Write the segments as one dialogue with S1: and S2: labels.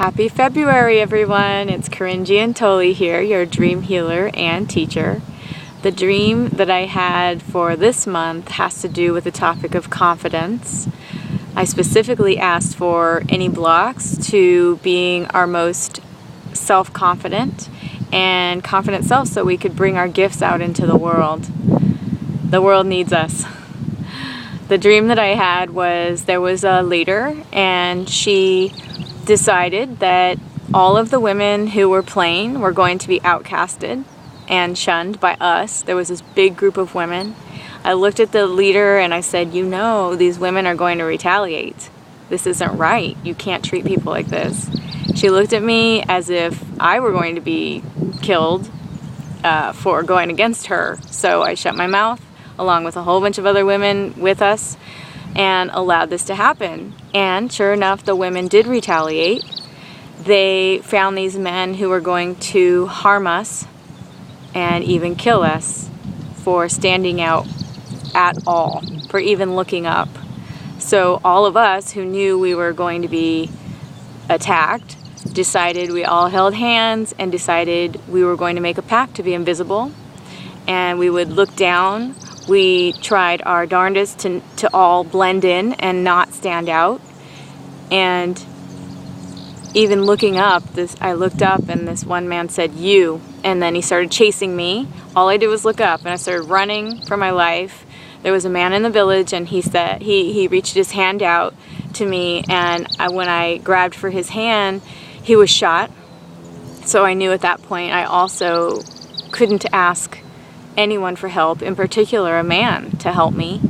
S1: Happy February, everyone. It's Corinn Giuntoli here, your dream healer and teacher. The dream that I had for this month has to do with the topic of confidence. I specifically asked for any blocks to being our most self-confident and confident self so we could bring our gifts out into the world. The world needs us. The dream that I had was there was a leader, and she decided that all of the women who were playing were going to be outcasted and shunned by us. There was this big group of women. I looked at the leader and I said, you know, these women are going to retaliate. This isn't right. You can't treat people like this. She looked at me as if I were going to be killed for going against her. So I shut my mouth along with a whole bunch of other women with us and allowed this to happen. And sure enough, the women did retaliate. They found these men who were going to harm us and even kill us for standing out at all, for even looking up. So all of us who knew we were going to be attacked decided, we all held hands and decided we were going to make a pact to be invisible, and we would look down. We tried our darndest to all blend in and not stand out. And even looking up, I looked up and this one man said, "You," and then he started chasing me. All I did was look up and I started running for my life. There was a man in the village, and he said he reached his hand out to me, and when I grabbed for his hand, he was shot. So I knew at that point I also couldn't ask anyone for help, in particular a man, to help me,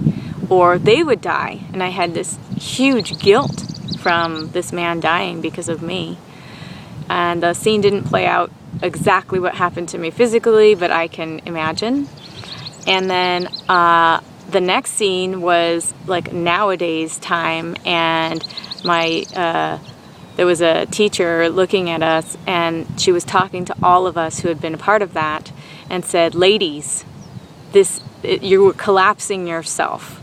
S1: or they would die. And I had this huge guilt from this man dying because of me. And the scene didn't play out exactly what happened to me physically, but I can imagine. And then the next scene was like nowadays time, and there was a teacher looking at us, and she was talking to all of us who had been a part of that, and said, "Ladies, you were collapsing yourself.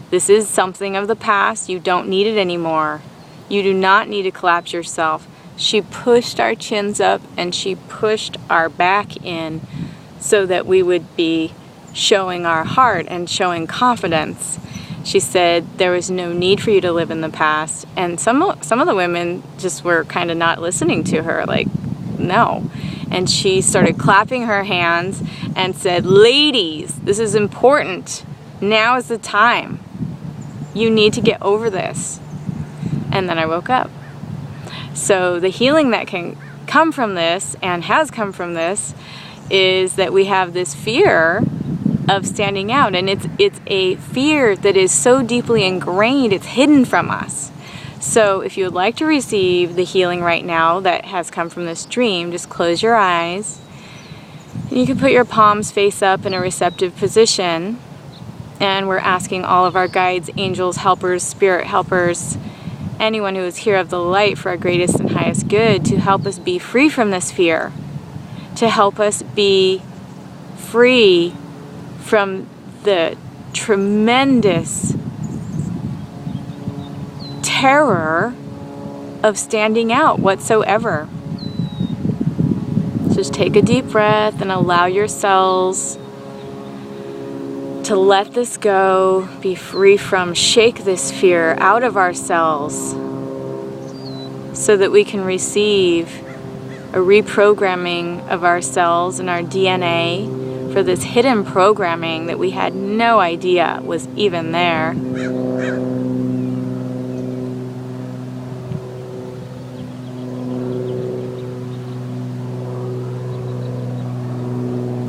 S1: This is something of the past. You don't need it anymore. You do not need to collapse yourself." She pushed our chins up and she pushed our back in so that we would be showing our heart and showing confidence. She said there was no need for you to live in the past. And some of the women just were kind of not listening to her, like, no. And she started clapping her hands and said, "Ladies, this is important. Now is the time. You need to get over this." And then I woke up. So the healing that can come from this, and has come from this, is that we have this fear of standing out, and it's a fear that is so deeply ingrained, it's hidden from us. So if you would like to receive the healing right now that has come from this dream, just close your eyes. And you can put your palms face up in a receptive position, and we're asking all of our guides, angels, helpers, spirit helpers, anyone who is here of the light for our greatest and highest good, to help us be free from this fear, to help us be free from the tremendous terror of standing out whatsoever. Just take a deep breath and allow yourselves to let this go, be free from, shake this fear out of ourselves so that we can receive a reprogramming of ourselves and our DNA for this hidden programming that we had no idea was even there.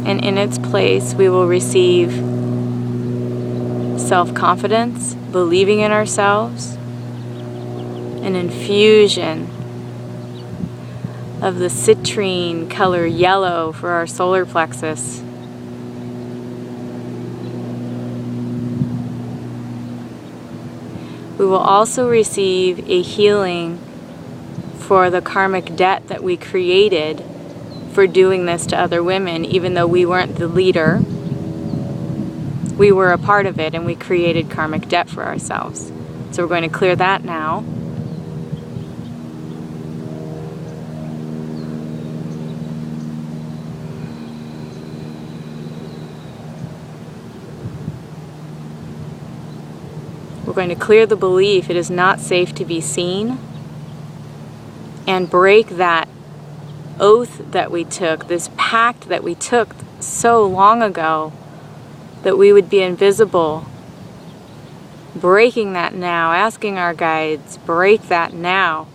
S1: And in its place, we will receive self-confidence, believing in ourselves, an infusion of the citrine color yellow for our solar plexus. We will also receive a healing for the karmic debt that we created for doing this to other women, even though we weren't the leader. We were a part of it, and we created karmic debt for ourselves. So we're going to clear that now. going to clear the belief it is not safe to be seen and break that oath that we took, this pact that we took so long ago that we would be invisible. Breaking that now, asking our guides, break that now.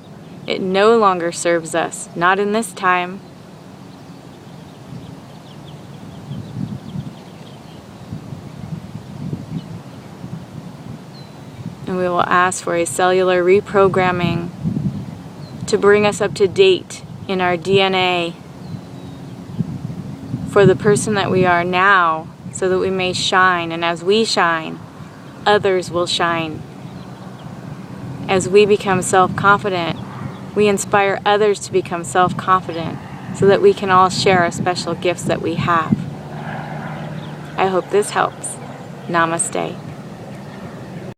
S1: It no longer serves us, not in this time. And we will ask for a cellular reprogramming to bring us up to date in our DNA for the person that we are now, so that we may shine. And as we shine, others will shine. As we become self-confident, we inspire others to become self-confident so that we can all share our special gifts that we have. I hope this helps. Namaste.